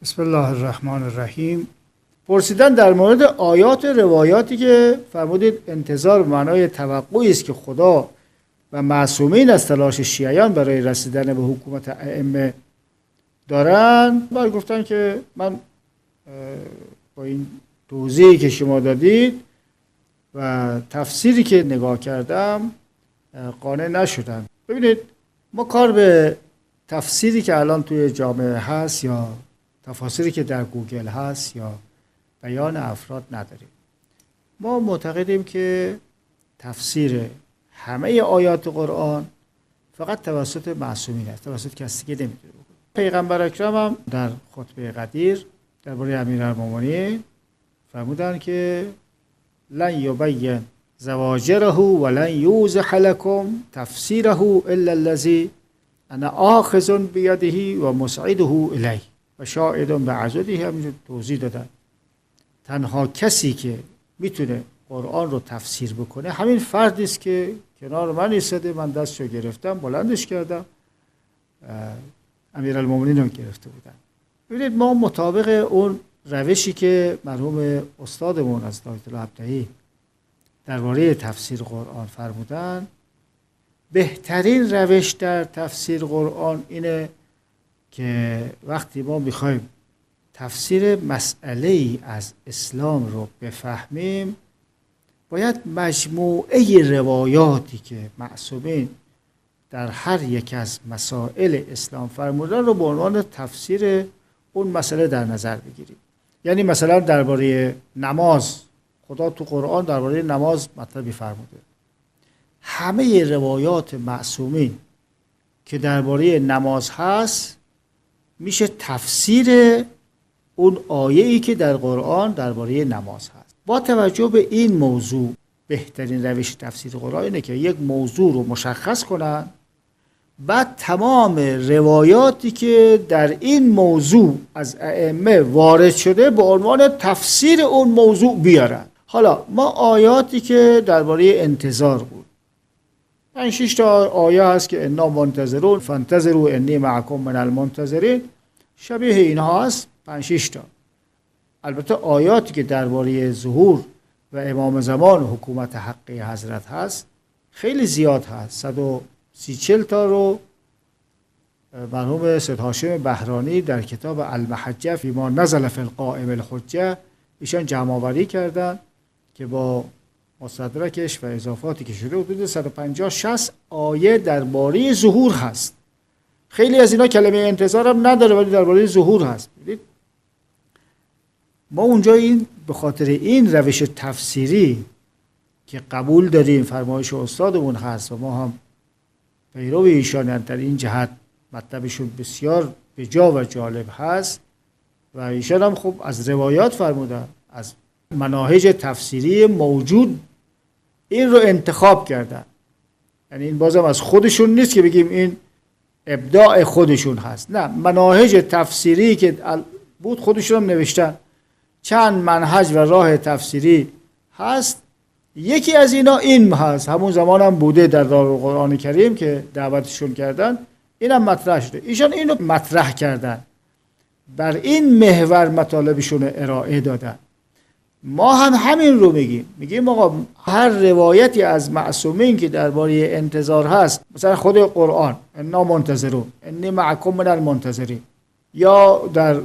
بسم الله الرحمن الرحیم. پرسیدن در مورد آیات و روایاتی که فرمودید انتظار به معنای توقعی است که خدا و معصومین از تلاش شیعیان برای رسیدن به حکومت ائمه دارن. بعد گفتن که من با این توضیحی که شما دادید و تفسیری که نگاه کردم قانع نشدم. ببینید، ما کار به تفسیری که الان توی جامعه هست یا تفاسیری که در گوگل هست یا بیان افراد نداریم. ما معتقدیم که تفسیر همه آیات قرآن فقط توسط معصومین است، توسط کسی که نمیتونه بکنه. پیغمبر اکرم هم در خطبه قدیر درباره امیرالمومنین فرمودن که لن یبین زواجره ولن یوضح لكم تفسیره الا الذی انا آخذ بیده و مسعده الیه و شاهد بعضده. همینجور توضیح دادن تنها کسی که میتونه قرآن رو تفسیر بکنه همین فردی است که کنار من ایستاده، من دستشو گرفتم بلندش کردم، امیرالمومنین رو گرفته بودن. ببینید، ما مطابق اون روشی که مرحوم استادمون از آیت الله ابتهی درباره تفسیر قرآن فرمودن، بهترین روش در تفسیر قرآن اینه که وقتی ما میخوایم تفسیر مسئله ای از اسلام رو بفهمیم، باید مجموعه روایاتی که معصومین در هر یک از مسائل اسلام فرمودن رو به عنوان تفسیر اون مسئله در نظر بگیریم. یعنی مثلا درباره نماز، خدا تو قرآن درباره نماز مطلبی فرموده، همه روایات معصومین که درباره نماز هست میشه تفسیر اون آیه‌ای که در قرآن درباره نماز هست. با توجه به این موضوع بهترین روش تفسیر قرآن اینه که یک موضوع رو مشخص کنن، بعد تمام روایاتی که در این موضوع از ائمه وارد شده به عنوان تفسیر اون موضوع بیارن. حالا ما آیاتی که درباره انتظار بود، 5-6 تا آیه هست که انا منتظرون فانتظروا انی معکم من المنتظرین، شبیه اینها هست 5-6 تا. البته آیاتی که درباره ظهور و امام زمان و حکومت حقی حضرت هست خیلی زیاد هست. 130-140 تا رو مرحوم سید هاشم بهرانی در کتاب المحجه فیما نزل فی القائم الحجه ایشان جمع آوری کردن که با مستدرکش و اضافاتی که شده حدود 150-160 آیه درباره ظهور هست. خیلی از اینا کلمه انتظار هم نداره ولی درباره ظهور هست. ما اونجا این به خاطر این روش تفسیری که قبول داریم، فرمایش استادمون هست و ما هم پیرو ایشان در این جهت مطلبشون بسیار بجا و جالب هست و ایشان هم خب از روایات فرمودن، از مناهج تفسیری موجود این رو انتخاب کردن. یعنی این بازم از خودشون نیست که بگیم این ابداع خودشون هست، نه، مناهج تفسیری که بود خودشون هم نوشتن. چند منهج و راه تفسیری هست، یکی از اینا این هست، همون زمان هم بوده در دارالقرآن کریم که دعوتشون کردن، اینم مطرح شده. ایشان اینو مطرح کردن، بر این محور مطالبشون ارائه دادن. ما هم همین رو میگیم آقا هر روایتی از معصومین که درباره انتظار هست، مثلا خود قرآن انا منتظرون انی معکم من المنتظرین، یا در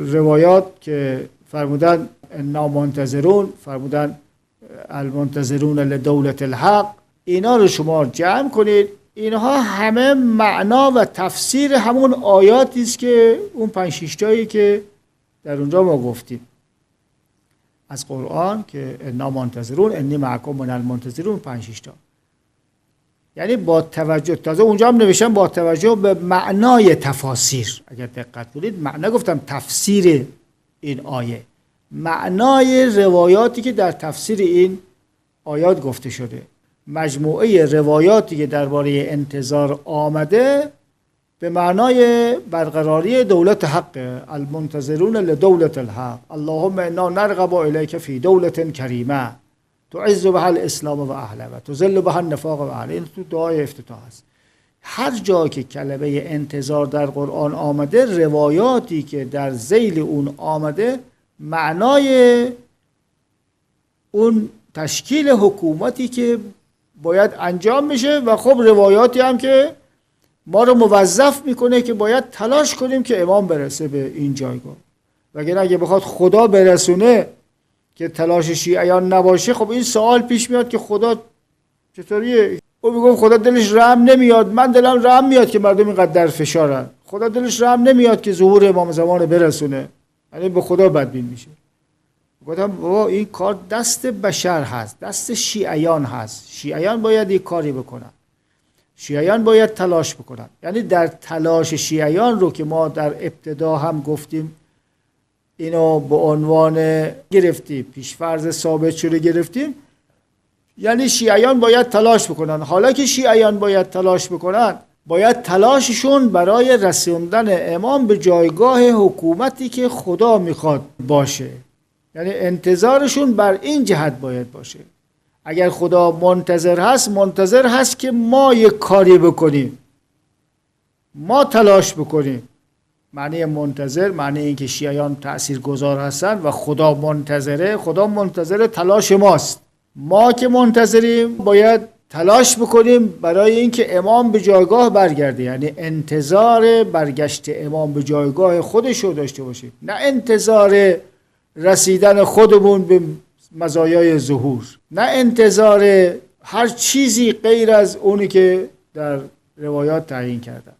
روایات که فرمودن انا منتظرون فرمودن المنتظرون لدولت الحق، اینا رو شما جمع کنید، اینها همه معنا و تفسیر همون آیاتی است که اون 5-6 تایی که در اونجا ما گفتیم از قرآن که انا منتظرون انی معکم من المنتظرون 5-6 تا. یعنی با توجه، تازه اونجا هم نوشتم با توجه به معنای تفاسیر، اگر دقت کنید معنا گفتم تفسیر این آیه، معنای روایاتی که در تفسیر این آیات گفته شده، مجموعه روایاتی که درباره انتظار آمده به معنای برقراری دولت حق، المنتظرون لدولت الحق، اللهم انا نرغب الیک فی دولت کریمه تعز بها الاسلام و اهله و تذل بها النفاق و اهله. این تو دعای افتتاح است. هر جا که کلمه انتظار در قرآن آمده، روایاتی که در ذیل اون آمده معنای اون تشکیل حکومتی که باید انجام بشه و خب روایاتی هم که ما رو موظف میکنه که باید تلاش کنیم که امام برسه به این جایگاه. وگرنه اگه بخواد خدا برسونه که تلاش شیعیان نباشه، خب این سوال پیش میاد که خدا چطوریه؟ او میگم خدا دلش رحم نمیاد، من دلم رحم میاد که مردم اینقدر در فشارن. خدا دلش رحم نمیاد که ظهور امام زمان برسونه، یعنی به خدا بدبین میشه. گفتم بابا این کار دست بشر هست، دست شیعیان هست. شیعیان باید یک کاری بکنن، شیعیان باید تلاش بکنن. یعنی در تلاش شیعیان رو که ما در ابتدا هم گفتیم اینو به عنوان گرفتیم، پیشفرض ثابت شده گرفتیم، یعنی شیعیان باید تلاش بکنن. حالا که شیعیان باید تلاش بکنن، باید تلاششون برای رسوندن امام به جایگاه حکومتی که خدا میخواد باشه، یعنی انتظارشون بر این جهت باید باشه. اگر خدا منتظر هست که ما یک کاری بکنیم، ما تلاش بکنیم. معنی منتظر معنی این که شیعیان تأثیرگذار هستن و خدا منتظر تلاش ماست. ما که منتظریم باید تلاش بکنیم برای اینکه امام به جایگاه برگرده، یعنی انتظار برگشت امام به جایگاه خودش رو داشته باشیم، نه انتظار رسیدن خودمون به مزایای ظهور، نه انتظار هر چیزی غیر از اونی که در روایات تعیین کردن.